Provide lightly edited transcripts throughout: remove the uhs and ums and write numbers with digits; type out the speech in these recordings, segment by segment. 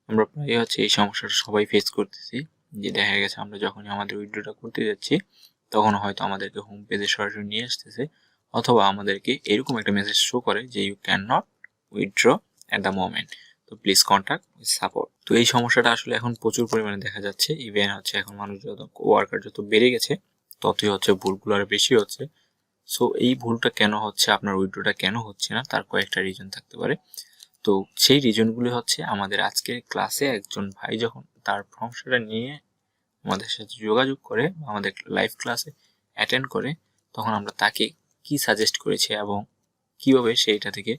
আমরা প্রায় হচ্ছে এই সমস্যাটা সবাই ফেস করতেছি, যে দেখা গেছে আমরা যখনই আমাদের উইথড্রটা করতে যাচ্ছি তখন হয়তো আমাদেরকে হোম পেজে সরাসরি নিয়ে আসতেছে, অথবা আমাদেরকে এরকম একটা মেসেজ শো করে যে you can not withdraw at the moment, তো প্লিজ কন্ট্যাক্ট উইথ সাপোর্ট। তো এই সমস্যাটা আসলে এখন প্রচুর পরিমাণে দেখা যাচ্ছে। ইভেন হচ্ছে এখন মানুষ যত ওয়ার্কার যত বেড়ে গেছে ততই হচ্ছে ভুলগুলো আরো বেশি হচ্ছে। সো এই ভুলটা কেন হচ্ছে, আপনার উইথড্রটা কেন হচ্ছে না, তার কয়েকটা রিজন থাকতে পারে। তো সেই রিজনগুলি হচ্ছে আমাদের আজকের ক্লাসে একজন ভাই যখন তার সমস্যাটা নিয়ে আমাদের সাথে যোগাযোগ করে, আমাদের লাইভ ক্লাসে অ্যাটেন্ড করে, তখন আমরা তাকে কি সাজেস্ট করেছি এবং কিভাবে সেইটা থেকে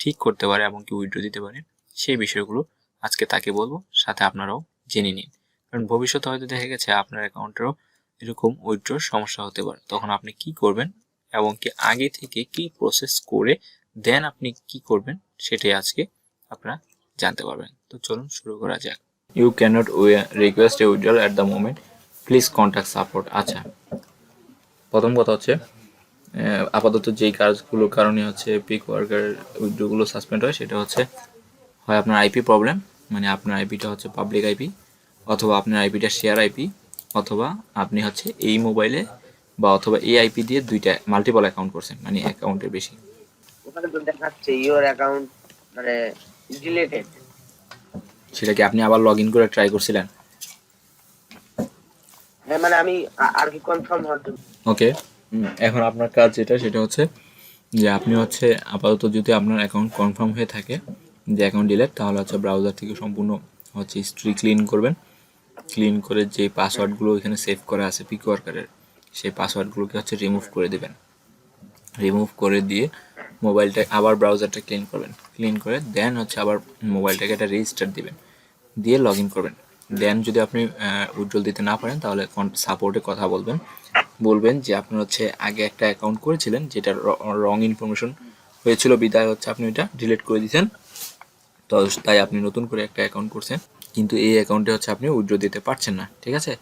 ঠিক করতে পারে এবং কি উইথড্র দিতে পারে, সেই বিষয়গুলো আজকে তাকে বলবো, সাথে আপনারাও জেনে নিন। কারণ ভবিষ্যতে হয়তো দেখা গেছে আপনার অ্যাকাউন্টেরও এরকম উইথড্রর সমস্যা হতে পারে, তখন আপনি কি করবেন এবং কি আগে থেকে কি প্রসেস করে দেন আপনি কি করবেন সেটাই আজকে আপনারা জানতে পারবেন। তো চলুন শুরু করা যাক। You can't request a withdrawal at the moment, please contact support. আচ্ছা, প্রথম কথা হচ্ছে আপাতত যেই কাজগুলোর কারণে হচ্ছে পিক ওয়ার্কার উইথড্রগুলো সাসপেন্ড হয় সেটা হচ্ছে হয় আপনার আইপি প্রবলেম, মানে আপনার আইপিটা হচ্ছে পাবলিক আইপি, অথবা আপনার আইপিটা শেয়ার আইপি, অথবা আপনি হচ্ছে এই মোবাইলে বা অথবা এই আইপি দিয়ে দুইটা মাল্টিপল অ্যাকাউন্ট করছেন, মানে অ্যাকাউন্টের বেশি। ওখানে তো দেখাচ্ছে ইওর অ্যাকাউন্ট মানে ডিলেটেড। সেটা কি আপনি আবার লগ ইন করে ট্রাই করছিলেন? হ্যাঁ, মানে আমি আর কি কনফার্ম হওয়ার জন্য। ওকে, এখন আপনার কাজ যেটা সেটা হচ্ছে যে আপনি হচ্ছে আপাতত যদি আপনার অ্যাকাউন্ট কনফার্ম হয়ে থাকে যে অ্যাকাউন্ট ডিলেট, তাহলে হচ্ছে ব্রাউজার থেকে সম্পূর্ণ হচ্ছে হিস্ট্রি ক্লিন করবেন। ক্লিন করে যে পাসওয়ার্ডগুলো এখানে সেভ করা আছে পিকওয়ার্কারের, সেই পাসওয়ার্ডগুলোকে হচ্ছে রিমুভ করে দেবেন। রিমুভ করে দিয়ে মোবাইলটা আবার ব্রাউজারটা ক্লিন করবেন। ক্লিন করে দেন হচ্ছে আবার মোবাইলটাকে একটা রেজিস্টার দিবেন, দিয়ে লগ ইন করবেন। দেন যদি আপনি উইথড্রল দিতে না পারেন তাহলে সাপোর্টে কথা বলবেন যে আপনার হচ্ছে আগে একটা অ্যাকাউন্ট করেছিলেন যেটা রং ইনফরমেশন হয়েছিল, বিদায় হচ্ছে আপনি ওইটা ডিলিট করে দিয়েছেন, তো তাই আপনি নতুন করে একটা অ্যাকাউন্ট করছেন, কিন্তু এই অ্যাকাউন্টে হচ্ছে আপনি উইথড্র দিতে পারছেন না, ঠিক আছে?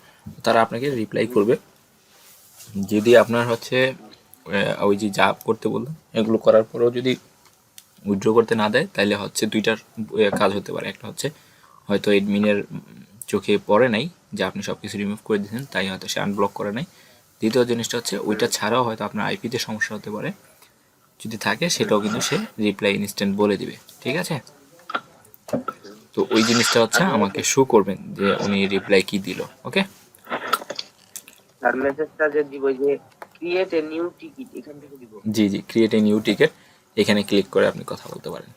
তারা আপনাকে রিপ্লাই করবে। যদি আপনার হচ্ছে ওই যে যা করতে বললাম এগুলো করার পরেও যদি উইথড্র করতে না দেয়, তাহলে হচ্ছে দুইটার কাজ হতে পারে। একটা হচ্ছে হয়তো এডমিনের চোখে পড়ে নাই যে আপনি সব কিছু রিমুভ করে দিয়েছেন, তাই হয়তো সে আনব্লক করে নাই। দ্বিতীয় জিনিসটা হচ্ছে ওইটা ছাড়াও হয়তো আপনার আইপিতে সমস্যা হতে পারে, যদি থাকে সেটাও কিন্তু সে রিপ্লাই ইনস্ট্যান্ট বলে দিবে, ঠিক আছে? তো ওই জিনিসটা হচ্ছে আমাকে শো করবেন যে উনি রিপ্লাই কি দিল। ওকে, আর মেসেজটা যে দিব যে ক্রিয়েট এ নিউ টিকিট এখান থেকে দিব। জি জি, ক্রিয়েট এ নিউ টিকেট, এখানে ক্লিক করে আপনি কথা বলতে পারেন।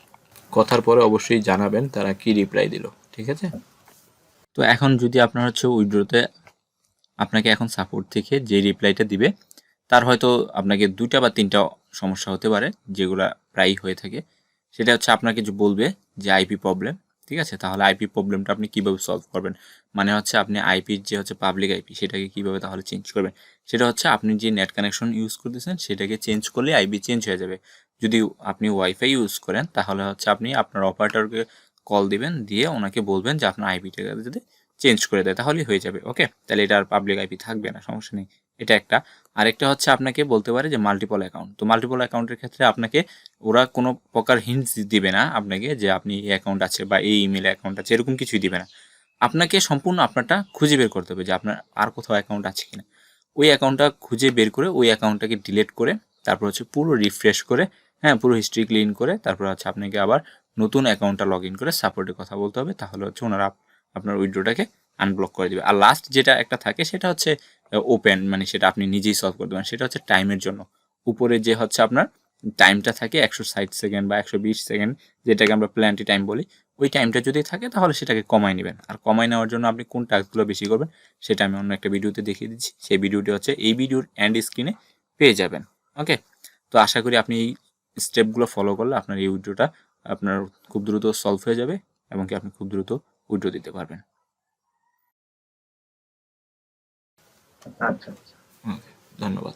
কথার পরে অবশ্যই জানাবেন তারা কি রিপ্লাই দিল, ঠিক আছে? তো এখন যদি আপনার হচ্ছে উইথড্রতে আপনাকে এখন সাপোর্ট থেকে যে রিপ্লাইটা দিবে, তার হয়তো আপনাকে দুইটা বা তিনটা সমস্যা হতে পারে যেগুলো প্রায়ই হয়ে থাকে। সেটা হচ্ছে আপনাকে যে বলবে যে আইপি প্রবলেম, ঠিক আছে? তাহলে আইপি প্রবলেমটা আপনি কীভাবে সলভ করবেন, মানে হচ্ছে আপনি আইপির যে হচ্ছে পাবলিক আইপি সেটাকে কীভাবে তাহলে চেঞ্জ করবেন। সেটা হচ্ছে আপনি যে নেট কানেকশন ইউজ করতেছেন সেটাকে চেঞ্জ করলে আইপি চেঞ্জ হয়ে যাবে। যদি আপনি ওয়াইফাই ইউজ করেন তাহলে হচ্ছে আপনি আপনার অপারেটরকে কল দিবেন, দিয়ে ওনাকে বলবেন যে আপনার আইপিটাকে যদি চেঞ্জ করে দেয় তাহলেই হয়ে যাবে। ওকে, তাহলে এটা আর পাবলিক আইপি থাকবে না, সমস্যা নেই। এটা একটা। আরেকটা হচ্ছে আপনাকে বলতে পারে যে মাল্টিপল অ্যাকাউন্ট। তো মাল্টিপল অ্যাকাউন্টের ক্ষেত্রে আপনাকে ওরা কোনো প্রকার হিন্টস দিবে না আপনাকে যে আপনি এই অ্যাকাউন্ট আছে বা এই ইমেল অ্যাকাউন্ট আছে, এরকম কিছুই দিবে না। আপনাকে সম্পূর্ণ আপনারটা খুঁজে বের করতে হবে যে আপনার আর কোথাও অ্যাকাউন্ট আছে কিনা। ওই অ্যাকাউন্টটা খুঁজে বের করে ওই অ্যাকাউন্টটাকে ডিলিট করে তারপর হচ্ছে পুরো রিফ্রেশ করে, হ্যাঁ, পুরো হিস্ট্রি ক্লিন করে তারপর হচ্ছে আপনাকে আবার নতুন অ্যাকাউন্টটা লগ ইন করে সাপোর্টে কথা বলতে হবে। তাহলে হচ্ছে ওনারা আপনার উইথড্রটাকে আনব্লক করে দিবে। আর লাস্ট যেটা একটা থাকে সেটা হচ্ছে ওপেন, মানে সেটা আপনি নিজেই সলভ করতে পারেন। সেটা হচ্ছে টাইমের জন্য উপরে যে হচ্ছে আপনার টাইমটা থাকে 160 সেকেন্ড বা 120 সেকেন্ড, যেটাকে আমরা প্ল্যান্টি টাইম বলি, ওই টাইমটা যদি থাকে তাহলে সেটাকে কমায় নেবেন। আর কমায় নেওয়ার জন্য আপনি কোন টাস্কগুলো বেশি করবেন সেটা আমি অন্য একটা ভিডিওতে দেখিয়ে দিচ্ছি। সেই ভিডিওটি হচ্ছে এই ভিডিওর এন্ড স্ক্রিনে পেয়ে যাবেন। ওকে, তো আশা করি আপনি এই স্টেপগুলো ফলো করলে আপনার এই উইথড্রটা আপনার খুব দ্রুত সলভ হয়ে যাবে এবং কি আপনি খুব দ্রুত উইথড্র দিতে পারবেন। আচ্ছা, ওকে, ধন্যবাদ।